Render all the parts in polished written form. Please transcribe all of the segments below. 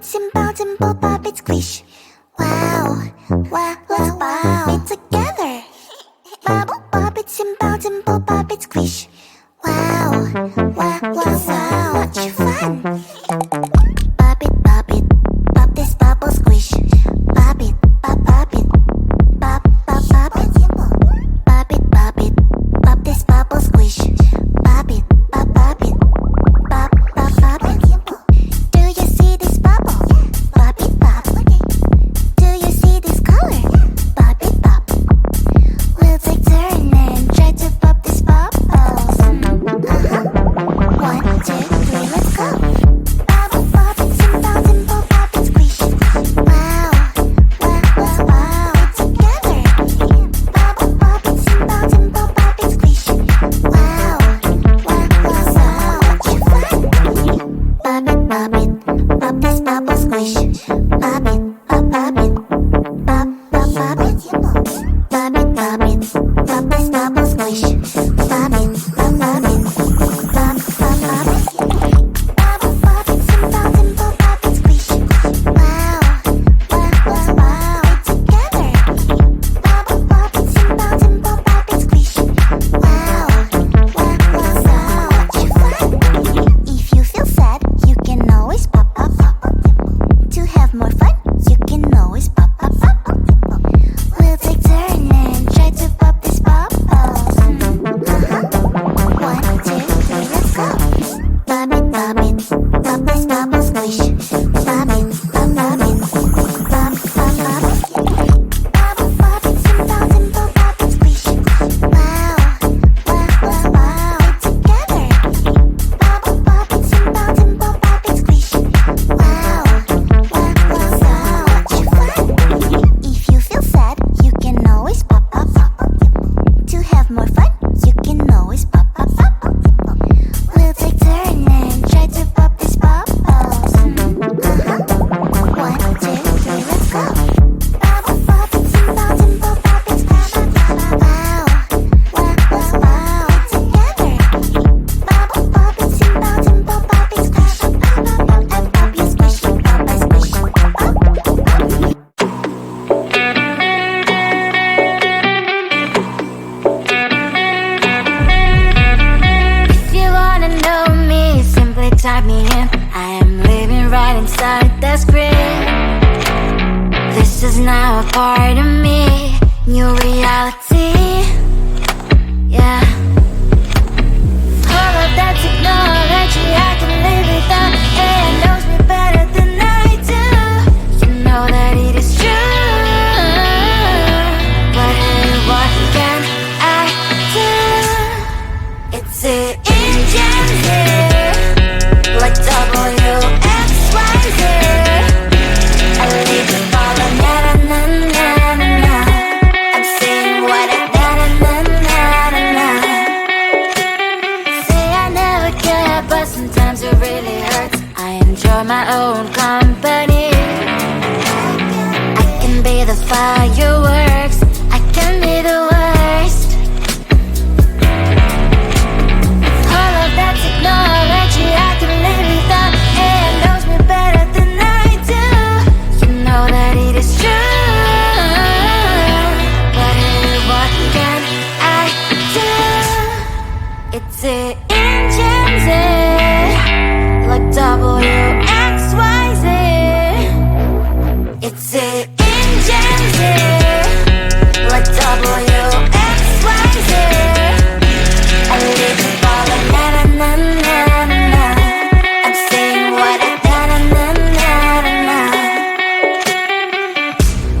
simple, dimple, pop it, squish. Wow, wow, wow, wow. It together. Bubble, pop it, simple, dimple, pop it, squish. Wow, wow, wow, wow. Much fun. Pop it, pop this bubble, squish. Pop it, pop it. Pop, pop, pop it. Pop it, pop this bubble, squish. Pop it, pop it. Pop, pop, pop it. Do you see this bubble? Pop it, pop. Do you see this color? Pop it, pop. We'll take turn and try to pop this bubble. 1, 2, 3, let's go. Bubble, pop it, simple, dimple, pop it, squish. Wow, wow, wow, wow. It's together. Bubble, pop it, simple, dimple, pop it, squish. Wow, wow, wow, wow. Much fun. Pop it, pop this bubble, squish. Pop it, pop it. Pop, pop, pop it. Pop it, pop this bubble, squish. Pop it, pop it. Pop, pop, pop it. Bubble, pop it, simple, dimple, pop it, squish. Wow, wow, wow, wow. It's together. Bubble, pop it, simple, dimple, pop it, squish. Wow, wow, wow, wow. Much fun. If you feel sad, you can always pop, pop, pop. To have more fun, you can always pop, pop, pop. We'll take turn and try to pop this bubble. 1, 2, 3, let's go. Pop it, pop this bubble, squish. Pop it, pop it. Pop, pop, pop it. Bubble, pop it, simple, dimple, pop it, squish. Wow, wow, wow, wow. It's together. Bubble, pop it, simple, dimple, pop it, squish. Wow, wow, wow, wow. Much fun. If you feel sad, you can always pop, pop, pop. To have more fun, you can always pop, pop, pop. We'll take turn and try to pop this bubble. 1, 2, 3, let's go. Bubble, pop it, simple, dimple, pop it, squish. Wow, wow, wow, wow. It's together. Bubble, pop it, simple, dimple, pop it, squish. And pop you squish, pop I squish. If you wanna know me, simply type me in. I am living right inside the screen. This is now a part of me, new reality. Yeah. All of that technology, I can live without. It knows me better than I do. You know that it is true. But hey, what can I do? It's the engines here, like WXYZ. I live to follow, na na na na na. I'm saying what I na na na na na. Say I never care, but sometimes it really hurts. I enjoy my own company. I can be the fireworks, I can be the worst. All of that technology, I can live without. It knows me better than I do. You know that it is true. But hey, what can I do? It's the engines, like WXYZ. It's the engines, like WXYZ. I live to follow, na na na na na na. I'm saying what I na na na na na na.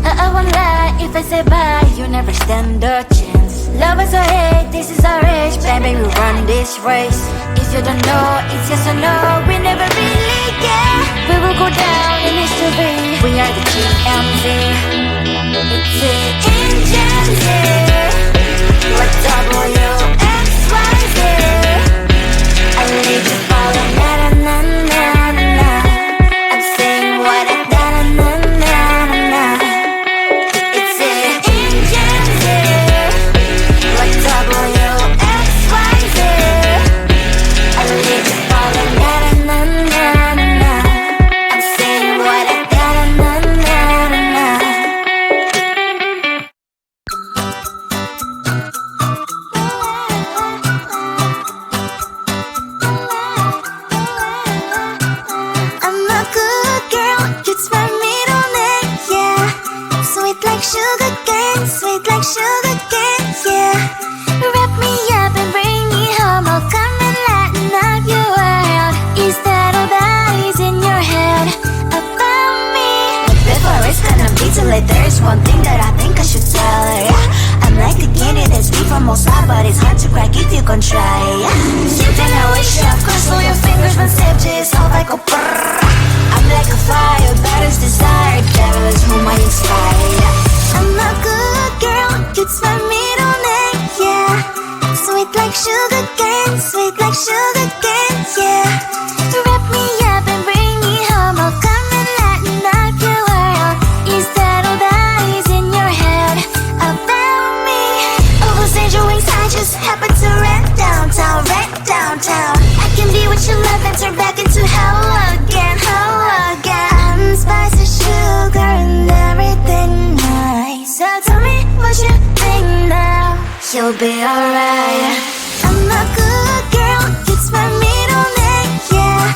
I won't lie if I say bye, you never stand a chance. Love is or hate, this is our age, baby, we run this race. If you don't know, it's yes or no, we never really care. We will go down in history, we are the GMZ. It's the engines, like WXYZ. I live to follow, na na na na na. I'm saying what I na na na na na. It's the engines, like WXYZ. I live to follow, na na na na na. one thing that I think I should tell her, yeah. I'm like the candy that's sweet from outside, but it's hard to crack if you can try, yeah. Same thing I wish you cross all your fingers when savages off I go brrrr. I'm like a fire, batters desire, devil is whom I inspire, yeah. I'm a good girl, it's my middle name, yeah. Sweet like sugar cane, sweet like sugar cane, yeah. Wrap me up and bring me home, I'll come and lighten up your world. Is that all that is in your head about me? Oh, those angel wings I just happen to rent downtown, I can be what you love and turn back into hell again, I'm spice and sugar and everything nice. So tell me what you think now, you'll be alright. I'm a good girl, it's my middle name, yeah.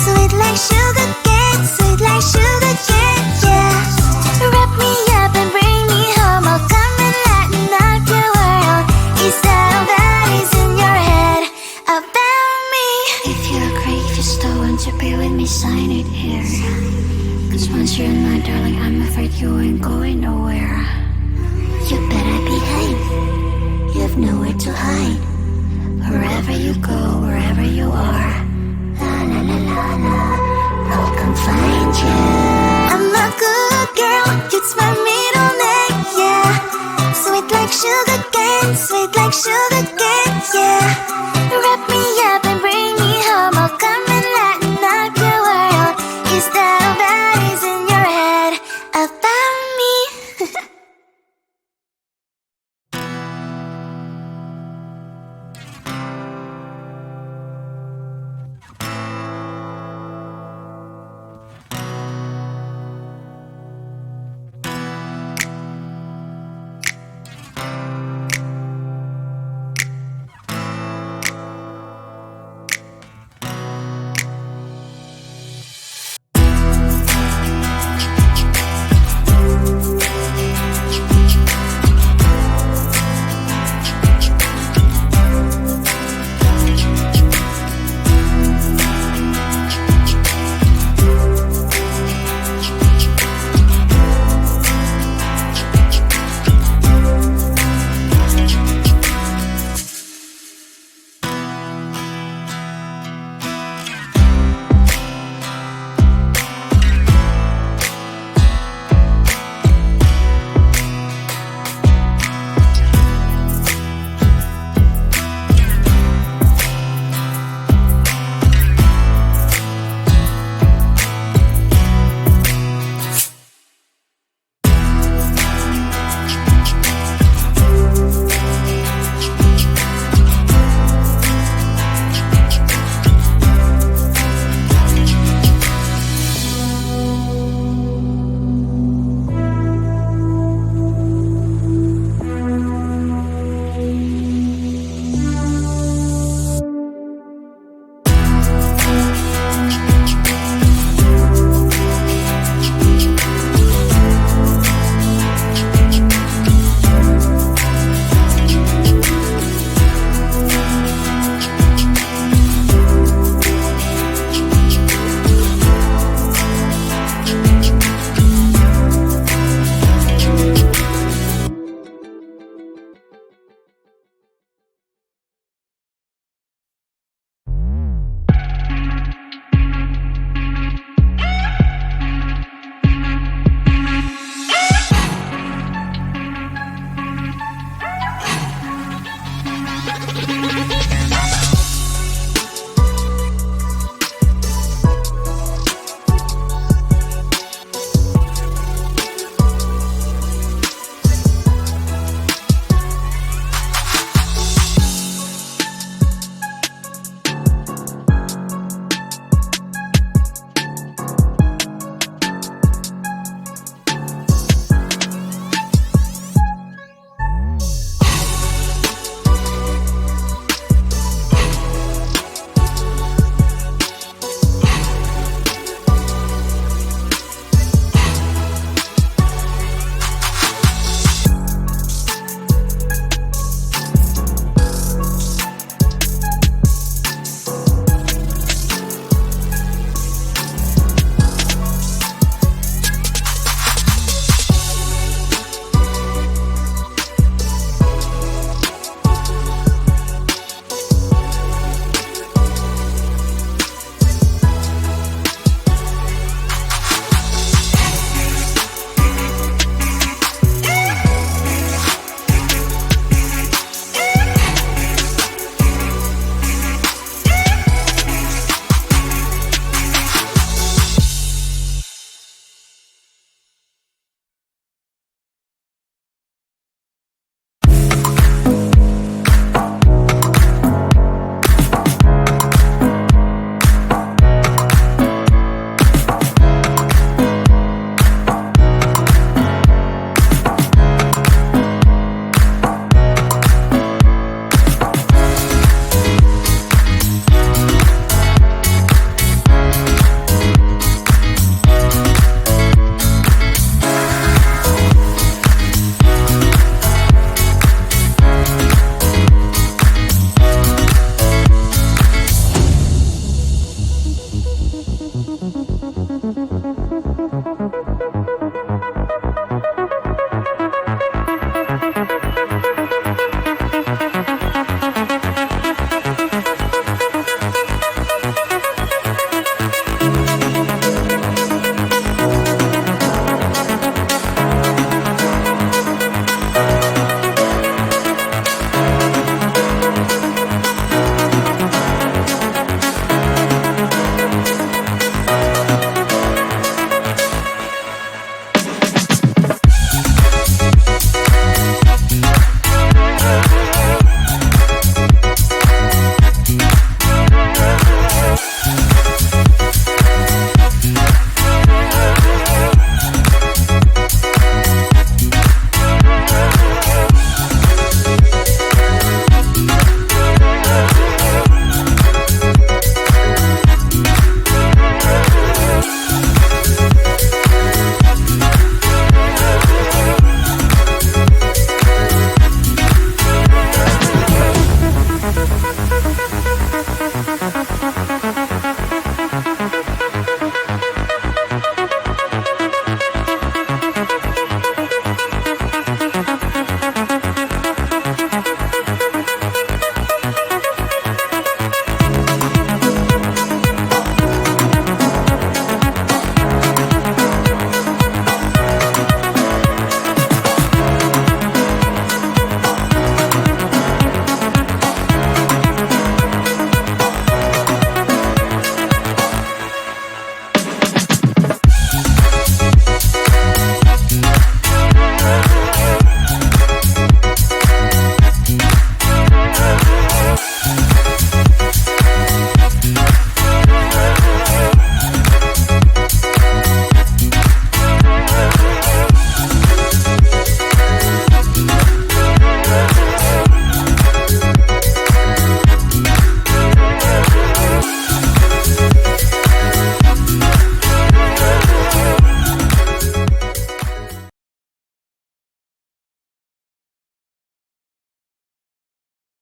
Sweet like sugar cane, sweet like sugar cane, yeah. Wrap me up and bring me home, I'll come and lighten up your world. Is that all that is in your head about me? If you agree, if you still want to be with me, sign it here. Cause once you're in my darling, I'm afraid you ain't going nowhere. You better behave, you have nowhere to hide. Wherever you go, wherever you are, la la la la la, no confine.